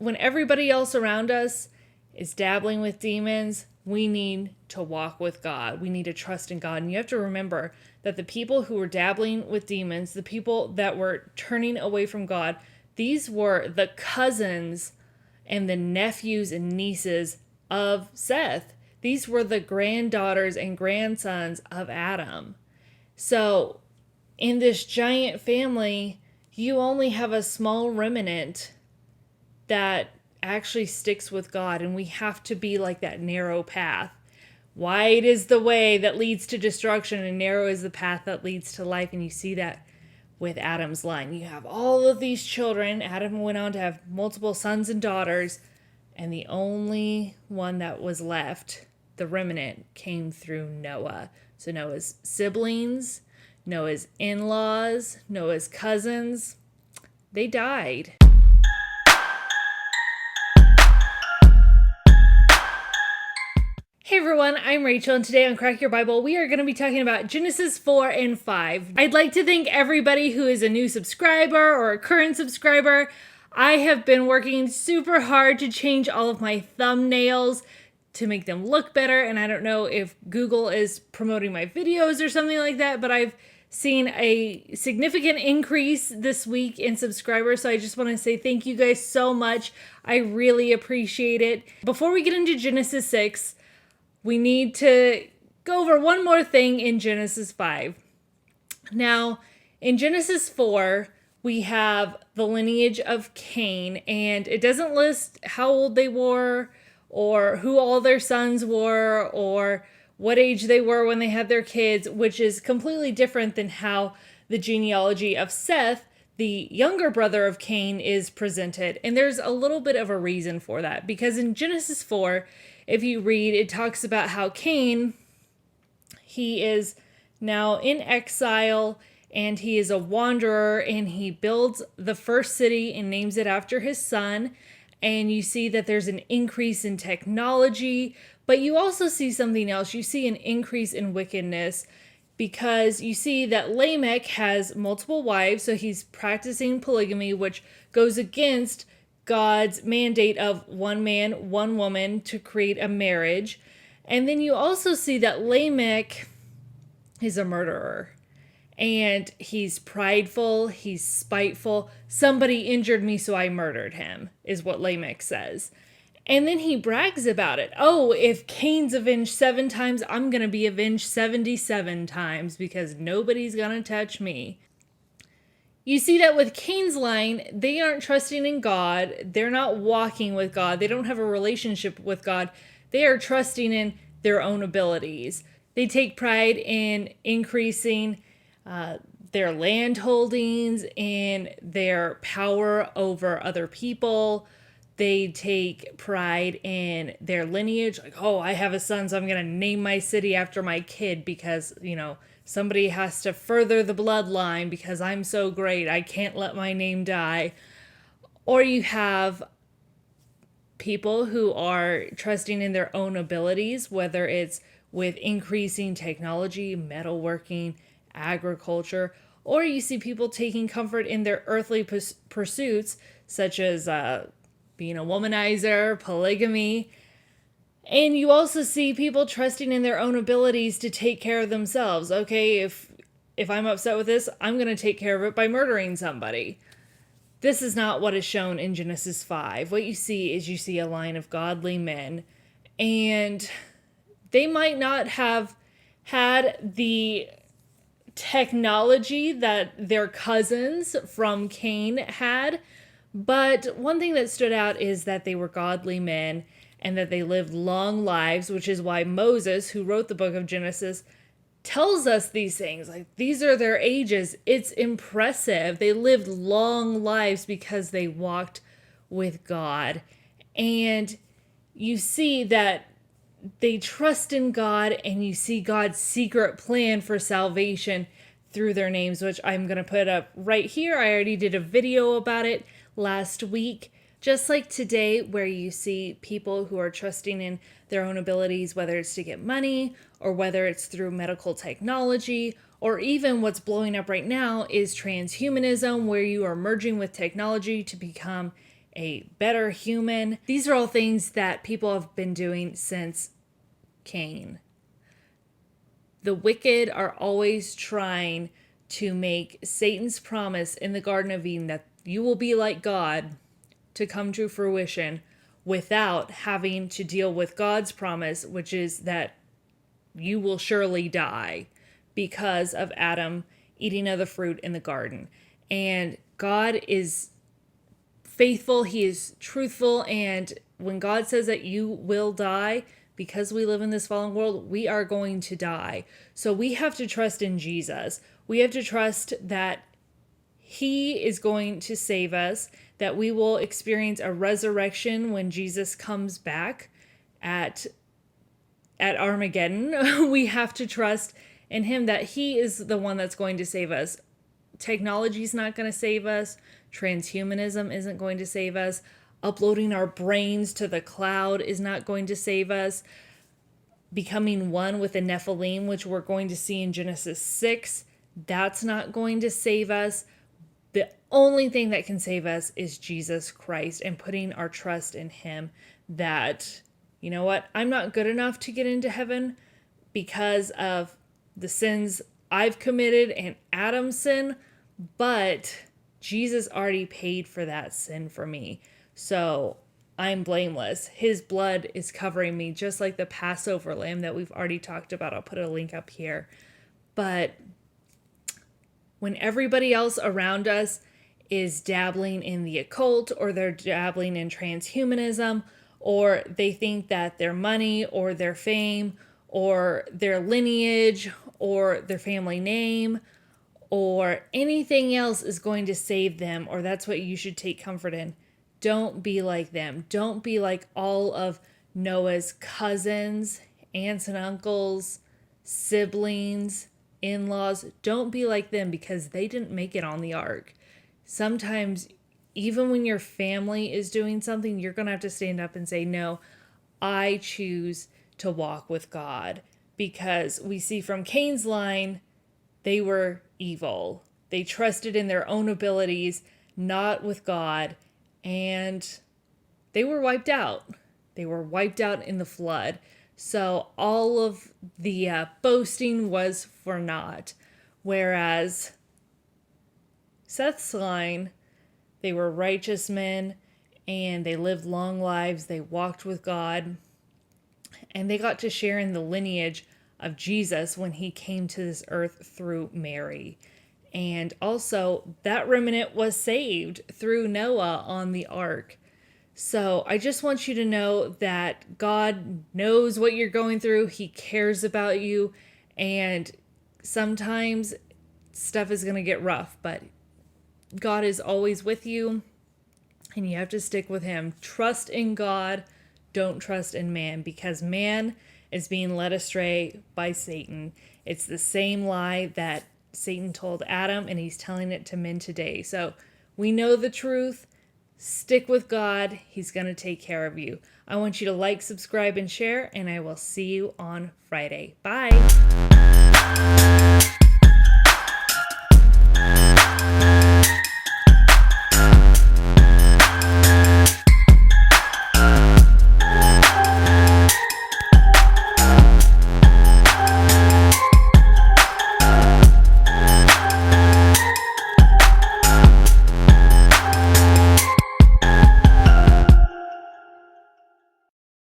when everybody else around us is dabbling with demons, we need to walk with God. We need to trust in God. And you have to remember that the people who were dabbling with demons, the people that were turning away from God, these were the cousins and the nephews and nieces of Seth. These were the granddaughters and grandsons of Adam. So in this giant family, you only have a small remnant that actually sticks with God, and we have to be like that narrow path. Wide is the way that leads to destruction, and narrow is the path that leads to life. And you see that with Adam's line. You have all of these children. Adam went on to have multiple sons and daughters, and the only one that was left, the remnant, came through Noah. So Noah's siblings, Noah's in-laws, Noah's cousins, they died. Hey everyone, I'm Rachel, and today on Crack Your Bible, we are going to be talking about Genesis 4 and 5. I'd like to thank everybody who is a new subscriber or a current subscriber. I have been working super hard to change all of my thumbnails to make them look better, and I don't know if Google is promoting my videos or something like that, but I've seen a significant increase this week in subscribers, so I just want to say thank you guys so much. I really appreciate it. Before we get into Genesis 6, we need to go over one more thing in Genesis 5. Now, in Genesis 4, we have the lineage of Cain, and it doesn't list how old they were, or who all their sons were, or what age they were when they had their kids, which is completely different than how the genealogy of Seth, the younger brother of Cain, is presented. And there's a little bit of a reason for that, because in Genesis 4, if you read, it talks about how Cain, he is now in exile, and he is a wanderer, and he builds the first city and names it after his son. And you see that there's an increase in technology, but you also see something else. You see an increase in wickedness, because you see that Lamech has multiple wives, so he's practicing polygamy, which goes against God's mandate of one man, one woman to create a marriage. And then you also see that Lamech is a murderer. And he's prideful, he's spiteful. Somebody injured me, so I murdered him, is what Lamech says. And then he brags about it. Oh, if Cain's avenged 7 times, I'm going to be avenged 77 times because nobody's going to touch me. You see that with Cain's line, they aren't trusting in God. They're not walking with God. They don't have a relationship with God. They are trusting in their own abilities. They take pride in increasing their land holdings and their power over other people. They take pride in their lineage. Like, oh, I have a son, so I'm going to name my city after my kid because, somebody has to further the bloodline because I'm so great. I can't let my name die. Or you have people who are trusting in their own abilities, whether it's with increasing technology, metalworking, agriculture, or you see people taking comfort in their earthly pursuits, such as being a womanizer, polygamy. And you also see people trusting in their own abilities to take care of themselves. Okay, if I'm upset with this, I'm going to take care of it by murdering somebody. This is not what is shown in Genesis 5. What you see a line of godly men, and they might not have had the technology that their cousins from Cain had, but one thing that stood out is that they were godly men and that they lived long lives, which is why Moses, who wrote the book of Genesis, tells us these things. Like, these are their ages. It's impressive. They lived long lives because they walked with God. And you see that they trust in God, and you see God's secret plan for salvation through their names, which I'm going to put up right here. I already did a video about it last week. Just like today, where you see people who are trusting in their own abilities, whether it's to get money or whether it's through medical technology, or even what's blowing up right now is transhumanism, where you are merging with technology to become a better human. These are all things that people have been doing since Cain. The wicked are always trying to make Satan's promise in the Garden of Eden that you will be like God to come to fruition without having to deal with God's promise, which is that you will surely die because of Adam eating of the fruit in the garden. And God is faithful, He is truthful, and when God says that you will die, because we live in this fallen world, we are going to die. So we have to trust in Jesus. We have to trust that He is going to save us, that we will experience a resurrection when Jesus comes back at Armageddon. We have to trust in Him that He is the one that's going to save us. Technology is not going to save us. Transhumanism isn't going to save us. Uploading our brains to the cloud is not going to save us. Becoming one with the Nephilim, which we're going to see in Genesis 6, that's not going to save us. The only thing that can save us is Jesus Christ, and putting our trust in Him that, you know what, I'm not good enough to get into heaven because of the sins I've committed and Adam's sin, but Jesus already paid for that sin for me. So I'm blameless. His blood is covering me, just like the Passover lamb that we've already talked about. I'll put a link up here. But when everybody else around us is dabbling in the occult, or they're dabbling in transhumanism, or they think that their money or their fame or their lineage or their family name or anything else is going to save them, or that's what you should take comfort in, don't be like them. Don't be like all of Noah's cousins, aunts and uncles, siblings, in-laws. Don't be like them, because they didn't make it on the ark. Sometimes, even when your family is doing something, you're going to have to stand up and say, no, I choose to walk with God. Because we see from Cain's line, they were evil. They trusted in their own abilities, not with God, and they were wiped out. They were wiped out in the flood. So all of the boasting was for naught. Whereas Seth's line, they were righteous men, and they lived long lives. They walked with God, and they got to share in the lineage of Jesus when He came to this earth through Mary. And also, that remnant was saved through Noah on the ark. So I just want you to know that God knows what you're going through. He cares about you. And sometimes stuff is going to get rough, but God is always with you, and you have to stick with Him. Trust in God. Don't trust in man, because man is being led astray by Satan. It's the same lie that Satan told Adam, and he's telling it to men today. So we know the truth. Stick with God. He's going to take care of you. I want you to like, subscribe, and share, and I will see you on Friday. Bye.